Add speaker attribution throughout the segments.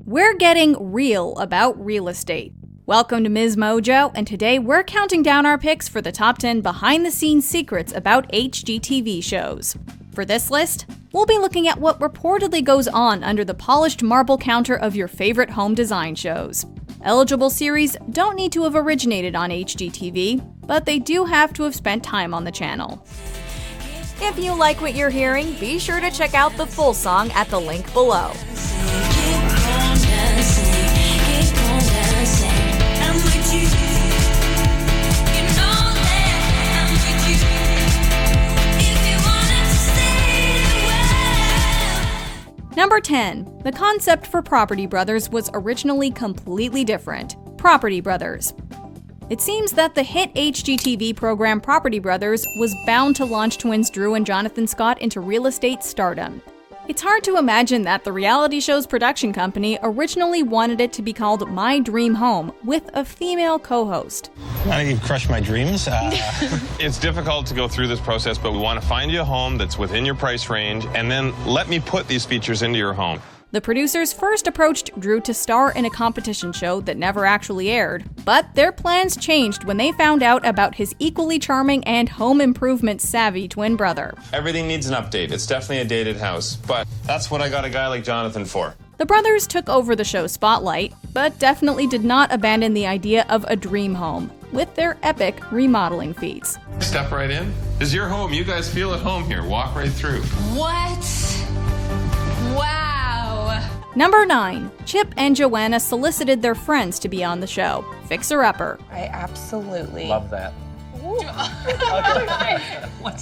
Speaker 1: We're getting real about real estate. Welcome to MsMojo, and today we're counting down our picks for the top 10 behind-the-scenes secrets about HGTV shows. For this list, we'll be looking at what reportedly goes on under the polished marble counter of your favorite home design shows. Eligible series don't need to have originated on HGTV, but they do have to have spent time on the channel. If you like what you're hearing, be sure to check out the full song at the link below. Number 10. The concept for Property Brothers was originally completely different. Property Brothers. It seems that the hit HGTV program Property Brothers was bound to launch twins Drew and Jonathan Scott into real estate stardom. It's hard to imagine that the reality show's production company originally wanted it to be called My Dream Home, with a female co-host.
Speaker 2: Now you've crushed my dreams.
Speaker 3: It's difficult to go through this process, but we want to find you a home that's within your price range, and then let me put these features into your home.
Speaker 1: The producers first approached Drew to star in a competition show that never actually aired, but their plans changed when they found out about his equally charming and home improvement savvy twin brother.
Speaker 3: Everything needs an update. It's definitely a dated house, but that's what I got a guy like Jonathan for.
Speaker 1: The brothers took over the show's spotlight, but definitely did not abandon the idea of a dream home, with their epic remodeling feats.
Speaker 3: Step right in. This is your home. You guys feel at home here. Walk right through.
Speaker 4: What? Wow.
Speaker 1: Number 9. Chip and Joanna solicited their friends to be on the show. Fixer Upper.
Speaker 5: I absolutely
Speaker 2: Love that.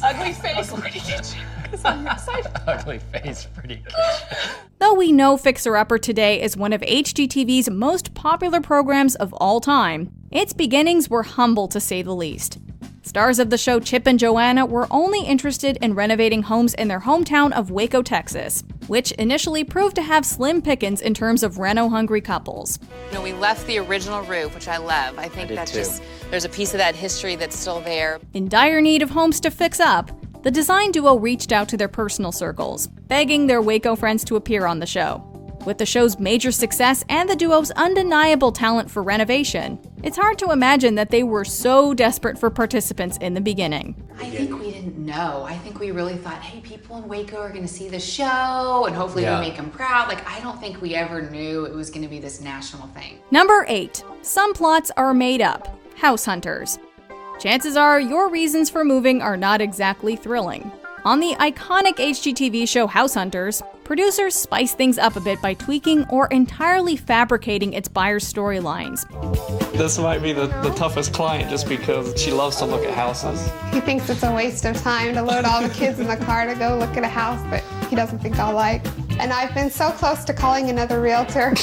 Speaker 5: ugly face, pretty kitchen.
Speaker 2: Ugly face, pretty kitchen.
Speaker 1: Though we know Fixer Upper today is one of HGTV's most popular programs of all time, its beginnings were humble to say the least. Stars of the show Chip and Joanna were only interested in renovating homes in their hometown of Waco, Texas, which initially proved to have slim pickings in terms of reno-hungry couples.
Speaker 4: You know, we left the original roof, which I love. I think that's just, there's a piece of that history that's still there.
Speaker 1: In dire need of homes to fix up, the design duo reached out to their personal circles, begging their Waco friends to appear on the show. With the show's major success and the duo's undeniable talent for renovation, it's hard to imagine that they were so desperate for participants in the beginning.
Speaker 6: I think we didn't know. I think we really thought, hey, people in Waco are going to see the show and hopefully we make them proud. Like, I don't think we ever knew it was going to be this national thing.
Speaker 1: Number 8. Some plots are made up. House hunters. Chances are your reasons for moving are not exactly thrilling. On the iconic HGTV show House Hunters, producers spice things up a bit by tweaking or entirely fabricating its buyers' storylines.
Speaker 7: This might be the toughest client just because she loves to look at houses.
Speaker 8: He thinks it's a waste of time to load all the kids in the car to go look at a house that he doesn't think I'll like. And I've been so close to calling another realtor.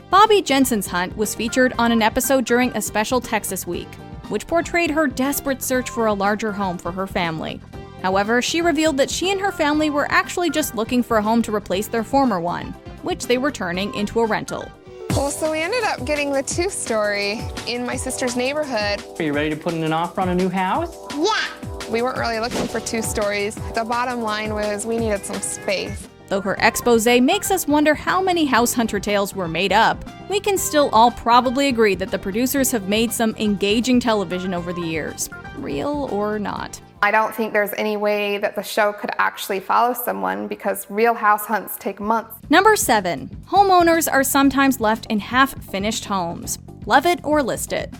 Speaker 1: Bobby Jensen's hunt was featured on an episode during a special Texas week, which portrayed her desperate search for a larger home for her family. However, she revealed that she and her family were actually just looking for a home to replace their former one, which they were turning into a rental.
Speaker 8: Well, so we ended up getting the 2-story in my sister's neighborhood.
Speaker 7: Are you ready to put in an offer on a new house?
Speaker 8: Yeah! We weren't really looking for 2 stories. The bottom line was we needed some space.
Speaker 1: Though her expose makes us wonder how many house hunter tales were made up, we can still all probably agree that the producers have made some engaging television over the years, real or not.
Speaker 8: I don't think there's any way that the show could actually follow someone because real house hunts take months.
Speaker 1: Number 7. Homeowners are sometimes left in half-finished homes. Love it or list it.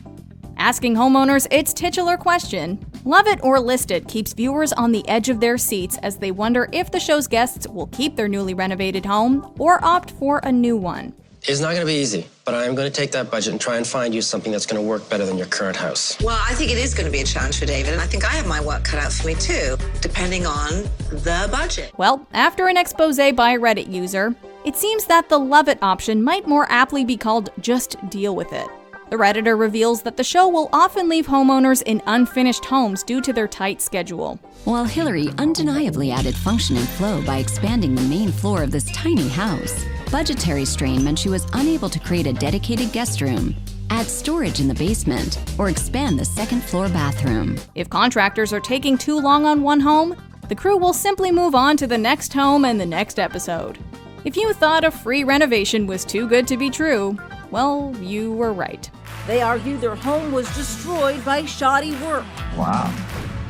Speaker 1: Asking homeowners its titular question, Love It or List It keeps viewers on the edge of their seats as they wonder if the show's guests will keep their newly renovated home or opt for a new one.
Speaker 9: It's not going to be easy, but I am going to take that budget and try and find you something that's going to work better than your current house.
Speaker 10: Well, I think it is going to be a challenge for David, and I think I have my work cut out for me too, depending on the budget.
Speaker 1: Well, after an expose by a Reddit user, it seems that the Love It option might more aptly be called Just Deal With It. The Redditor reveals that the show will often leave homeowners in unfinished homes due to their tight schedule.
Speaker 11: While Hillary undeniably added function and flow by expanding the main floor of this tiny house, budgetary strain meant she was unable to create a dedicated guest room, add storage in the basement, or expand the second-floor bathroom.
Speaker 1: If contractors are taking too long on one home, the crew will simply move on to the next home and the next episode. If you thought a free renovation was too good to be true, well, you were right.
Speaker 12: They argue their home was destroyed by shoddy work.
Speaker 2: Wow.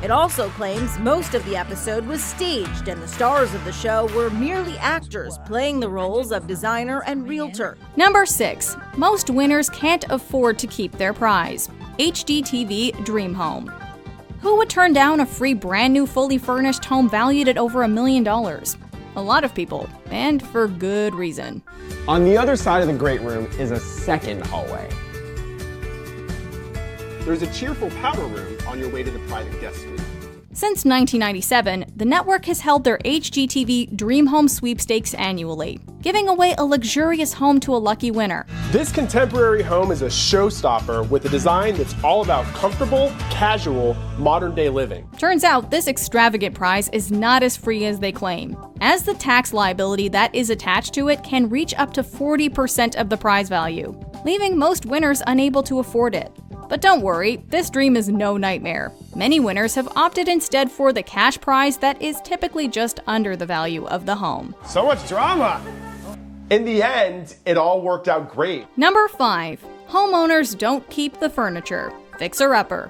Speaker 12: It also claims most of the episode was staged and the stars of the show were merely actors playing the roles of designer and realtor.
Speaker 1: Number 6. Most winners can't afford to keep their prize. HGTV Dream Home. Who would turn down a free brand new fully furnished home valued at over $1 million? A lot of people, and for good reason.
Speaker 13: On the other side of the great room is a second hallway. There's a cheerful powder room on your way to the private guest suite.
Speaker 1: Since 1997, the network has held their HGTV Dream Home sweepstakes annually, giving away a luxurious home to a lucky winner.
Speaker 13: This contemporary home is a showstopper with a design that's all about comfortable, casual, modern-day living.
Speaker 1: Turns out this extravagant prize is not as free as they claim, as the tax liability that is attached to it can reach up to 40% of the prize value, leaving most winners unable to afford it. But don't worry, this dream is no nightmare. Many winners have opted instead for the cash prize that is typically just under the value of the home.
Speaker 13: So much drama! In the end, it all worked out great.
Speaker 1: Number 5. Homeowners don't keep the furniture. Fixer-upper.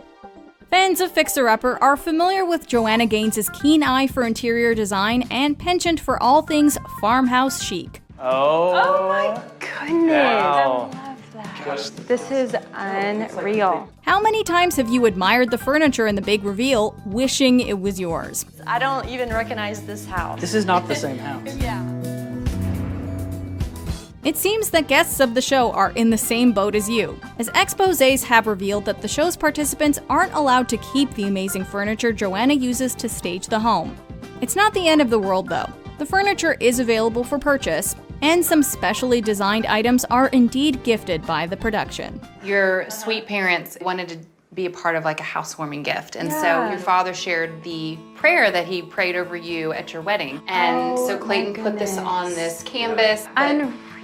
Speaker 1: Fans of Fixer-upper are familiar with Joanna Gaines' keen eye for interior design and penchant for all things farmhouse chic.
Speaker 14: Oh my goodness.
Speaker 7: Wow.
Speaker 14: This is unreal.
Speaker 1: How many times have you admired the furniture in the big reveal, wishing it was yours?
Speaker 14: I don't even recognize this house.
Speaker 7: This is not the same house.
Speaker 14: Yeah.
Speaker 1: It seems that guests of the show are in the same boat as you, as exposés have revealed that the show's participants aren't allowed to keep the amazing furniture Joanna uses to stage the home. It's not the end of the world, though. The furniture is available for purchase, and some specially designed items are indeed gifted by the production.
Speaker 4: Your sweet parents wanted to be a part of like a housewarming gift, and so your father shared the prayer that he prayed over you at your wedding. And so Clayton put this on this canvas.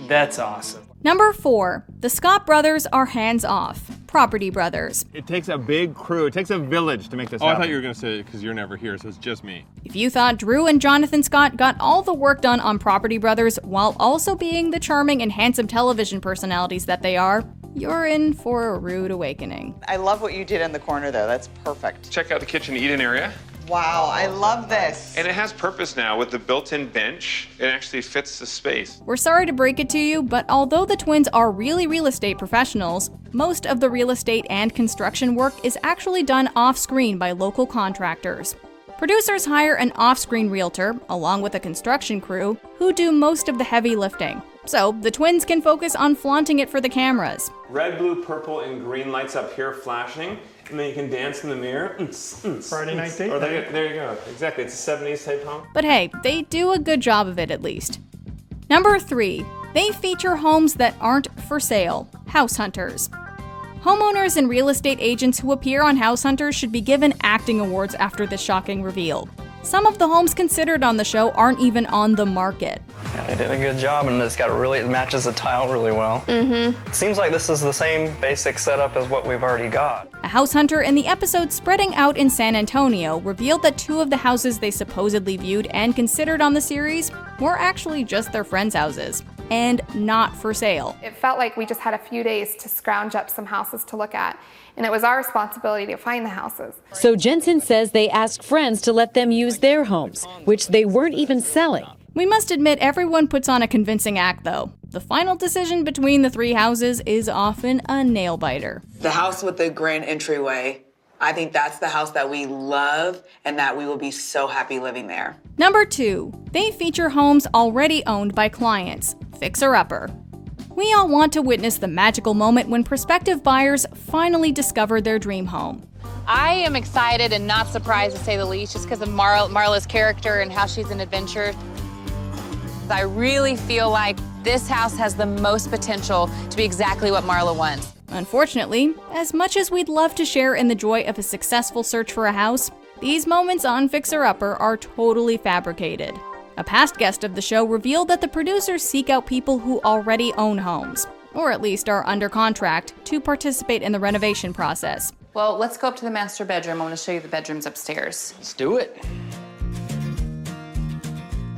Speaker 7: That's awesome.
Speaker 1: Number 4. The Scott brothers are hands-off. Property Brothers.
Speaker 15: It takes a big crew, it takes a village to make this
Speaker 3: happen.
Speaker 15: happen.
Speaker 3: I thought you were going to say because you're never here, so it's just me.
Speaker 1: If you thought Drew and Jonathan Scott got all the work done on Property Brothers while also being the charming and handsome television personalities that they are, you're in for a rude awakening.
Speaker 16: I love what you did in the corner there. That's perfect.
Speaker 3: Check out the kitchen eat-in area.
Speaker 16: Wow, I love this.
Speaker 3: And it has purpose now with the built-in bench. It actually fits the space.
Speaker 1: We're sorry to break it to you, but although the twins are really real estate professionals, most of the real estate and construction work is actually done off-screen by local contractors. Producers hire an off-screen realtor, along with a construction crew, who do most of the heavy lifting. So the twins can focus on flaunting it for the cameras.
Speaker 3: Red, blue, purple, and green lights up here flashing, and then you can dance in the mirror.
Speaker 7: Friday night date.
Speaker 3: Or there you go. Exactly, it's a 70s type home.
Speaker 1: But hey, they do a good job of it at least. Number 3. They feature homes that aren't for sale. House Hunters. Homeowners and real estate agents who appear on House Hunters should be given acting awards after this shocking reveal. Some of the homes considered on the show aren't even on the market.
Speaker 17: Yeah, they did a good job, and it matches the tile really well. It seems like this is the same basic setup as what we've already got.
Speaker 1: A house hunter in the episode Spreading Out in San Antonio revealed that 2 of the houses they supposedly viewed and considered on the series were actually just their friends' houses, and not for sale.
Speaker 8: It felt like we just had a few days to scrounge up some houses to look at, and it was our responsibility to find the houses.
Speaker 18: So Jensen says they asked friends to let them use their homes, which they weren't even selling.
Speaker 1: We must admit everyone puts on a convincing act, though. The final decision between the 3 houses is often a nail-biter.
Speaker 16: The house with the grand entryway, I think that's the house that we love and that we will be so happy living there.
Speaker 1: Number 2. They feature homes already owned by clients. Fixer-upper. We all want to witness the magical moment when prospective buyers finally discover their dream home.
Speaker 4: I am excited and not surprised, to say the least, just because of Marla's character and how she's an adventurer. I really feel like this house has the most potential to be exactly what Marla wants.
Speaker 1: Unfortunately, as much as we'd love to share in the joy of a successful search for a house, these moments on Fixer Upper are totally fabricated. A past guest of the show revealed that the producers seek out people who already own homes, or at least are under contract, to participate in the renovation process.
Speaker 4: Well, let's go up to the master bedroom. I want to show you the bedrooms upstairs.
Speaker 7: Let's do it.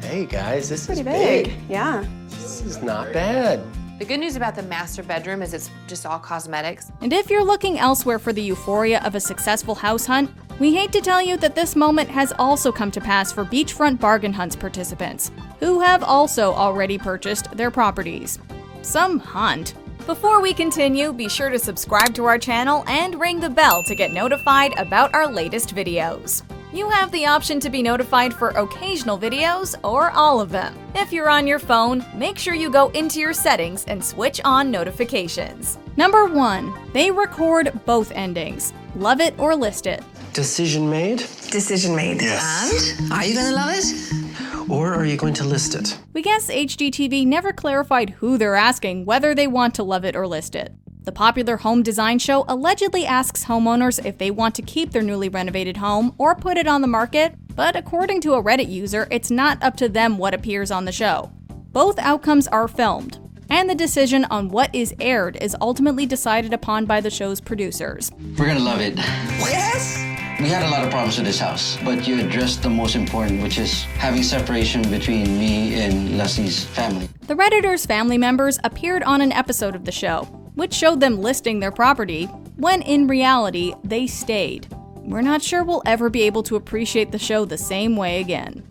Speaker 19: Hey guys, this is
Speaker 14: Pretty
Speaker 19: big.
Speaker 14: Yeah.
Speaker 19: This is not bad.
Speaker 4: The good news about the master bedroom is it's just all cosmetics.
Speaker 1: And if you're looking elsewhere for the euphoria of a successful house hunt, we hate to tell you that this moment has also come to pass for beachfront bargain hunts participants, who have also already purchased their properties. Some hunt. Before we continue, be sure to subscribe to our channel and ring the bell to get notified about our latest videos. You have the option to be notified for occasional videos or all of them. If you're on your phone, make sure you go into your settings and switch on notifications. Number 1. They record both endings. Love it or list it.
Speaker 19: Decision made?
Speaker 10: Decision made.
Speaker 19: Yes.
Speaker 10: And? Are you gonna love it?
Speaker 19: Or are you going to list it?
Speaker 1: We guess HGTV never clarified who they're asking whether they want to love it or list it. The popular home design show allegedly asks homeowners if they want to keep their newly renovated home or put it on the market, but according to a Reddit user, it's not up to them what appears on the show. Both outcomes are filmed, and the decision on what is aired is ultimately decided upon by the show's producers.
Speaker 20: We're gonna love it.
Speaker 10: Yes!
Speaker 20: We had a lot of problems with this house, but you addressed the most important, which is having separation between me and Leslie's family.
Speaker 1: The Redditors' family members appeared on an episode of the show, which showed them listing their property, when in reality, they stayed. We're not sure we'll ever be able to appreciate the show the same way again.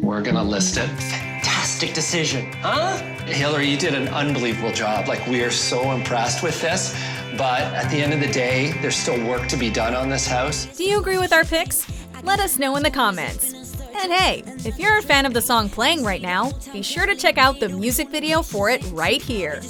Speaker 21: We're gonna list it. Fantastic decision, huh? Hillary, you did an unbelievable job. Like, we are so impressed with this, but at the end of the day, there's still work to be done on this house.
Speaker 1: Do you agree with our picks? Let us know in the comments. And hey, if you're a fan of the song playing right now, be sure to check out the music video for it right here.